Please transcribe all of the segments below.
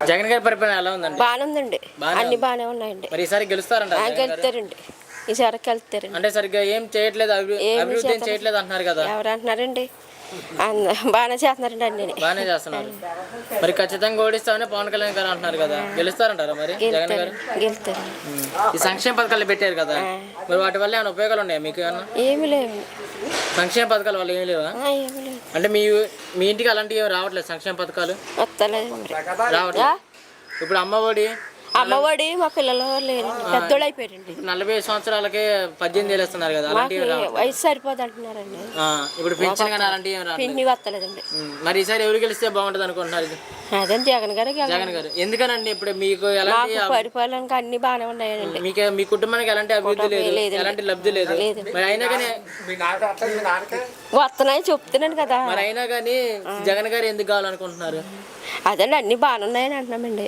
జగన్ గారి పరిపాలన ఎలా ఉందండి? బాగానే ఉందండి, అన్ని బాగానే ఉన్నాయండి. మరి ఈసారి గెలుస్తారంట? గెలుస్తారండి, ఈసారి వెళ్తారండి. అంటే సరిగ్గా ఏం చేయట్లేదు, అభివృద్ధి ఏం చేయట్లేదు అంటున్నారు కదా. ఎవరు అంటున్నారండి? బాగానే చేస్తున్నారండి, అన్ని బాగానే చేస్తున్నారు. మరి ఖచ్చితంగా ఓడిస్తామని పవన్ కళ్యాణ్ గారు అంటున్నారు కదా, గెలుస్తారంటారా మరి జగన్ గారు? గెలుస్తారు. ఈ సంక్షేమ పథకాలు పెట్టారు కదా, మరి వాటి వల్ల ఏమైనా ఉపయోగాలు ఉన్నాయా మీకు? ఏమన్నా ఏమి లేవు. సంక్షేమ పథకాల వల్ల ఏమి లేవా? ఏమి లేవు. అంటే మీ ఇంటికి అలాంటివి ఏమి రావట్లేదు సంక్షేమ పథకాలు? వస్తలేదు రావట్లేదు. ఇప్పుడు అమ్మఒడి మా పిల్లలు లేరండి, పెద్దోళ్ళు అయిపోయారండి. 40 సంవత్సరాలకే 18,000 ఇస్తున్నారు కదా, వయసు సరిపోదు అంటున్నారండి. ఇప్పుడు పెన్షన్ కానీ అలాంటివి ఏమి రావట్లేదు. పిండి వస్తలేదండి. మరి ఈసారి ఎవరు గెలిస్తే బాగుంటుంది అనుకుంటున్నారు? అదే జగన్ గారు. జగన్ గారు ఎందుకనండి? ఇప్పుడు మీకు ఎలాంటి పరిపాలనకి అన్ని బాగానే ఉన్నాయండి. మీ కుటుంబానికి ఎలాంటి అభివృద్ధి లేదు, ఎలాంటి లబ్ధి లేదు. మరి అయినా కానీ వస్తున్నాయి చెప్తున్నాను కదా. మరి అయినా కానీ జగన్ గారు ఎందుకు కావాలనుకుంటున్నారు? అదండి అన్ని బాగానే ఉన్నాయని అంటున్నామండి.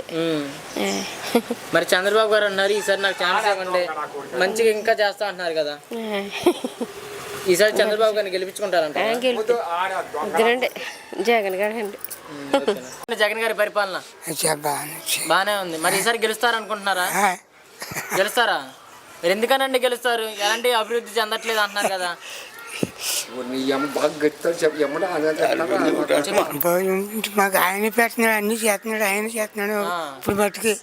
మరి చంద్రబాబు గారు అన్నారు ఈసారి నాకు ఛాన్స్ ఇవ్వండి, మంచిగా ఇంకా చేస్తా అంటున్నారు కదా. ఈసారి చంద్రబాబు గారిని గెలిపించుకుంటారంట? జగన్ గారు అండి. జగన్ గారి పరిపాలన బాగానే ఉంది. మరి ఈసారి గెలుస్తారనుకుంటున్నారా? గెలుస్తారా? మీరు ఎందుకనండి గెలుస్తారు? ఎలాంటి అభివృద్ధి చెందట్లేదు అంటున్నారు కదా. మాకు ఆయన పెడుతున్నాడు, అన్ని చేస్తున్నాడు, ఆయన చేస్తున్నాడు ఇప్పుడు బతికి.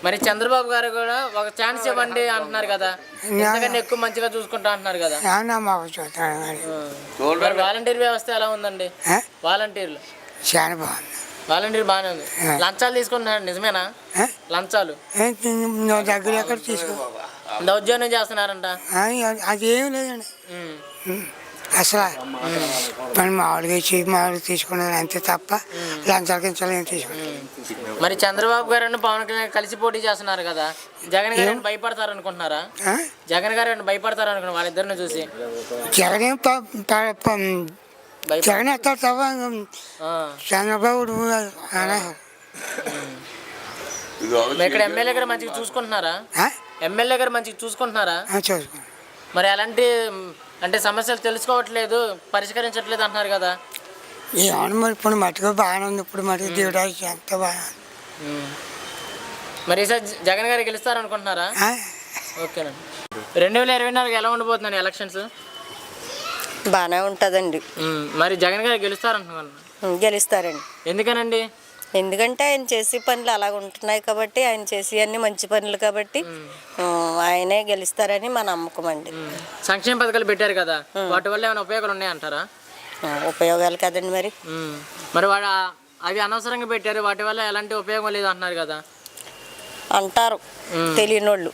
మరి చంద్రబాబు గారు కూడా ఒక ఛాన్స్ ఇవ్వండి అంటున్నారు కదా, ఎందుకంటే ఎక్కువ మంచిగా చూసుకుంటా అంటున్నారు కదా. మరి వాలంటీర్ వ్యవస్థ ఎలా ఉందండి? వాలంటీర్లు చాలా బాగుంది. వాలంటీర్ బాగానే ఉంది. లంచాలు తీసుకుంటున్నారు నిజమేనా? లంచాలు దగ్గర ఎక్కడ తీసుకో దౌర్జన్యం చేస్తున్నారంట. అదేం లేదండి అసలు. పని మామూలుగా తీసుకున్నారు అంతే తప్ప లంచాల కించాలు ఏం తీసుకున్నారు. మరి చంద్రబాబు గారు పవన్ కళ్యాణ్ కలిసి పోటీ చేస్తున్నారు కదా, జగన్ గారు భయపడతారు అనుకుంటున్నారా? జగన్ గారు భయపడతారు అనుకున్నారు వాళ్ళిద్దరిని చూసి? జగన్ ఎత్తాడు తప్ప చంద్రబాబు ఇక్కడ ఎమ్మెల్యే గారు మంచిగా చూసుకుంటున్నారా? ఎమ్మెల్యే గారు మంచిగా చూసుకుంటున్నారా? మరి అలాంటి అంటే సమస్యలు తెలుసుకోవట్లేదు, పరిష్కరించట్లేదు అంటున్నారు కదా. ఏమన్నా మరి ఇప్పుడు మటుకు బాగానే ఉంది, ఇప్పుడు మటుకు దేవుడా ఎంత బాగా. మరి ఈసారి జగన్ గారు గెలుస్తారనుకుంటున్నారా? ఓకేనండి. 2024 ఎలా ఉండబోతుందండి ఎలక్షన్స్? బాగానే ఉంటుందండి. మరి జగన్ గారు గెలుస్తారంటున్నారు? గెలుస్తారండి. ఎందుకనండి? ఎందుకంటే ఆయన చేసే పనులు అలాగ ఉంటున్నాయి కాబట్టి, ఆయన చేసి అన్ని మంచి పనులు కాబట్టి ఆయనే గెలుస్తారని మా నమ్మకం అండి. సంక్షేమ పథకాలు పెట్టారు కదా, వాటి వల్ల ఏమైనా ఉపయోగాలు ఉన్నాయంటారా? ఉపయోగాలు కదండి మరి. మరి అవి అనవసరంగా పెట్టారు, వాటి వల్ల ఎలాంటి ఉపయోగం లేదు అంటున్నారు కదా. అంటారు తెలియని వాళ్ళు.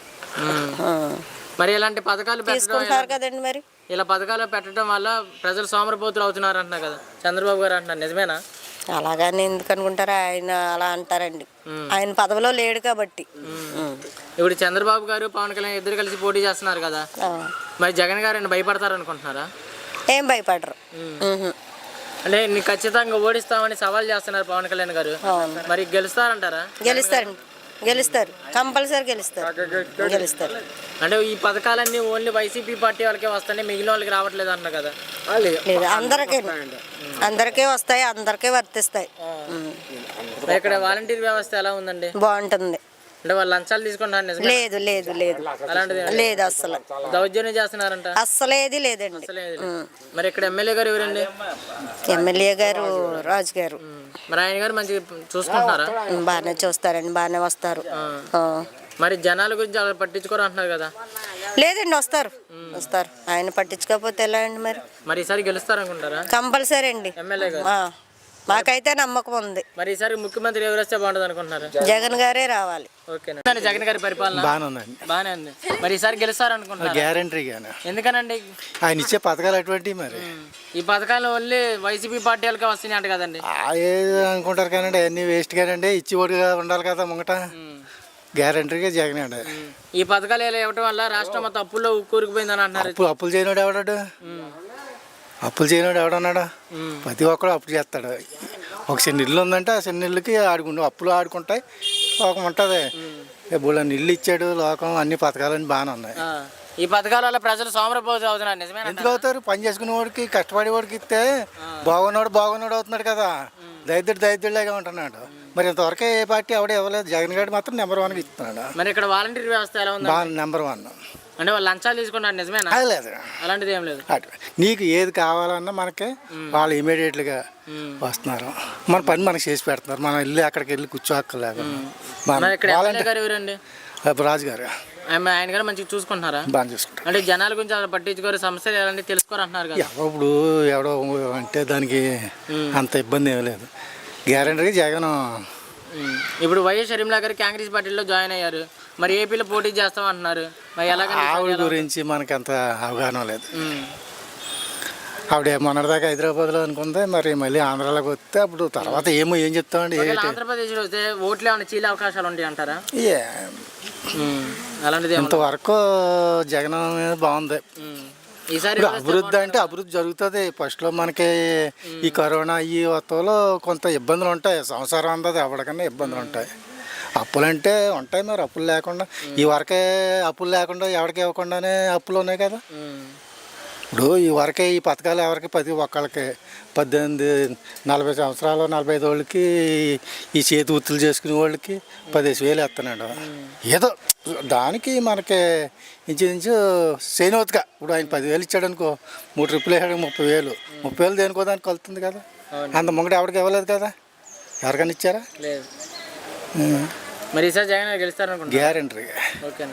మరి ఇలాంటి పథకాలు తీసుకుంటారు కదండి. మరి ఇలా పథకాలు పెట్టడం వల్ల ప్రజలు సోమరిపోతులు అవుతున్నారు అంటున్నారు కదా, చంద్రబాబు గారు అంటున్నారు, నిజమేనా? అలాగని ఎందుకు అనుకుంటారా? ఆయన అలా అంటారండి, ఆయన పదవిలో లేడు కాబట్టి. ఇప్పుడు చంద్రబాబు గారు పవన్ కళ్యాణ్ ఇద్దరు కలిసి పోటీ చేస్తున్నారు కదా, మరి జగన్ గారు భయపడతారు అనుకుంటున్నారా? ఏం భయపడరు. అంటే నీకు ఖచ్చితంగా ఓడిస్తామని సవాల్ చేస్తున్నారు పవన్ కళ్యాణ్ గారు, మరి గెలుస్తారంటారా? గెలుస్తారు, కంపల్సరీ గెలుస్తారు. అంటే ఈ పథకాలన్నీ ఓన్లీ వైసీపీ పార్టీ వాళ్ళకే వస్తాయి, మిగిలిన వాళ్ళకి రావట్లేదు అన్న కదా. లేదు, అందరికీ వస్తాయి, అందరికీ వర్తిస్తాయి. ఇక్కడ వాలంటీర్ వ్యవస్థ ఎలా ఉందండి? బాగుంటుంది. అంటే వాళ్ళు లంచాలు తీసుకుంటారు? లేదు లేదు లేదు, అలాంటిది లేదు. అస్సలు దౌర్జన్యం చేస్తున్నారంట? అస్సలేది లేదండి. మరి ఇక్కడ ఎమ్మెల్యే గారు ఎవరండి? ఎమ్మెల్యే గారు రాజు గారు. మరి ఆయన గారు మంచిగా చూసుకుంటున్నారా? బాగానే చూస్తారండి, బాగానే వస్తారు. మరి జనాల గురించి అలా పట్టించుకోరు అంటున్నారు కదా. లేదండి, వస్తారు. ఆయన పట్టించుకోకపోతే ఎలా అండి? మరి ఈసారి గెలుస్తారనుకుంటారా? కంపల్సరీ అండి, ఎమ్మెల్యే గారు. మాకైతే నమ్మకం ఉంది. మరి ఈసారి ముఖ్యమంత్రి ఎవరు వస్తే బాగుంటుంది అనుకుంటున్నారు? జగన్ గారే రావాలి. ఓకేనా? జగన్ గారి పరిపాలన బాగానే ఉంది. మరి ఈసారి గెలుస్తారనుకుంటున్నారు? గ్యారంటీగానే. ఎందుకనండి? ఆయన ఇచ్చే పథకాలు అటువంటివి. మరి ఈ పథకాలు ఓన్లీ వైసీపీ పార్టీ వాళ్ళకే వస్తున్నాయి అంట కదండి. ఏదో అనుకుంటారు కానండి, అన్ని వేస్ట్ కానండి. ఇచ్చి ఓటుగా ఉండాలి కదా ముంగట. గ్యారంటీగా జగన్ అండి. ఈ పథకాలు ఇవ్వటం వల్ల రాష్ట్రం మొత్తం అప్పుల్లో కూరుకుపోయిందని అంటున్నారు. అప్పులు చేయనోడు ఎవడాడు? అప్పులు చేయనోడు ఎవడన్నాడు? ప్రతి ఒక్కడు అప్పు చేస్తాడు. ఒక చిన్న ఇల్లు ఉందంటే ఆ చిన్న ఇల్లుకి అప్పులు ఆడుకుంటాయి, లోకం ఉంటుంది. ఇప్పుడు ఇల్లు ఇచ్చాడు లోకం, అన్ని పథకాలన్నీ బాగానే ఉన్నాయి. ఈ పథకాల వల్ల ప్రజలు సోమరపోతు అవుతున్నారు, నిజమేనా? ఎందుకు అవుతారు? పని చేసుకునే వాడికి కష్టపడే వాడికి ఇస్తే బాగున్నాడు అవుతున్నాడు కదా. దరిద్రులాగా ఉంటున్నాడు. మరి ఇంతవరకు ఏ పార్టీ ఎవడ ఇవ్వలేదు. జగన్ గారు మాత్రం నెంబర్ 1 ఇస్తున్నాడు. మరి ఇక్కడ వాలంటీర్ వ్యవస్థ ఎలా ఉంది? నెంబర్ 1. అంటే వాళ్ళు లంచాలు తీసుకున్నారు, నిజమేనా? అది లేదు, అలాంటిది ఏం లేదు. నీకు ఏది కావాలన్నా మనకి వాళ్ళు ఇమీడియట్గా వస్తున్నారు. మన పని మనకి చేసి పెడుతున్నారు. మనం వెళ్ళి అక్కడికి వెళ్ళి కూర్చోక్కర్లేదు. మరి ఇక్కడ ఎమ్మెల్యే గారు ఎవరండి? రాజు గారు. ఆయన గారు మంచిగా చూసుకుంటున్నారా? బాగా చూసుకుంటారు. అంటే జనాల గురించి అసలు పట్టించుకోరు, సమస్యలు ఎలాంటి తెలుసుకోరు అంటున్నారు కదా. ఇప్పుడు ఎవడో అంటే దానికి అంత ఇబ్బంది ఏమీ లేదు. గ్యారెంటీగా జగన్. ఇప్పుడు వైఎస్ షర్మిలా గారు కాంగ్రెస్ పార్టీలో జాయిన్ అయ్యారు. మరి ఏపీలో పోటీ చేస్తాం అంటున్నారు. మరి ఎలాగ? ఆవిడ గురించి మనకి అంత అవగాహన లేదు. ఆవిడ మొన్నటిదాకా హైదరాబాద్లో అనుకుంది. మరి మళ్ళీ ఆంధ్రాలోకి వస్తే అప్పుడు తర్వాత ఏం చెప్తామండి. ఆంధ్రప్రదేశ్లో వస్తే ఓట్లు ఏమైనా చీలే అవకాశాలు ఉంటాయి అంటారా? అలాంటిది ఇంతవరకు జగన్ బాగుంది. ఈసారి ఇప్పుడు అభివృద్ధి అంటే అభివృద్ధి జరుగుతుంది. ఫస్ట్లో మనకి ఈ కరోనా ఈ వత్తులో కొంత ఇబ్బందులు ఉంటాయి. సంవత్సరం అందది ఎవరికన్నా ఇబ్బందులు ఉంటాయి. అప్పులు అంటే ఉంటాయి. మరి అప్పులు లేకుండా ఈ వరకే అప్పులు లేకుండా ఎవరికి ఇవ్వకుండానే అప్పులు ఉన్నాయి కదా. ఇప్పుడు ఈ వరకే ఈ పథకాలు ఎవరికి ప్రతి ఒక్కళ్ళకి 18-40 సంవత్సరాలు 45 వాళ్ళకి ఈ చేతి వృత్తులు చేసుకునే వాళ్ళకి 15,000 ఇస్తున్నాడు. ఏదో దానికి మనకి ఇంచుమించు చేయనవుతుగా. ఇప్పుడు ఆయన 10,000 ఇచ్చాడు అనుకో, 3 ట్రిప్పులు వేసాడు 30,000. 30,000 దేనికో దానికి కలుతుంది కదా. అంత ముంగట ఎవరికి ఇవ్వలేదు కదా. ఎవరికైనా ఇచ్చారా? లేదు. మరి ఈసారి జగన్ గెలుస్తారనుకుంటా. గ్యారెంటీగా. ఓకే.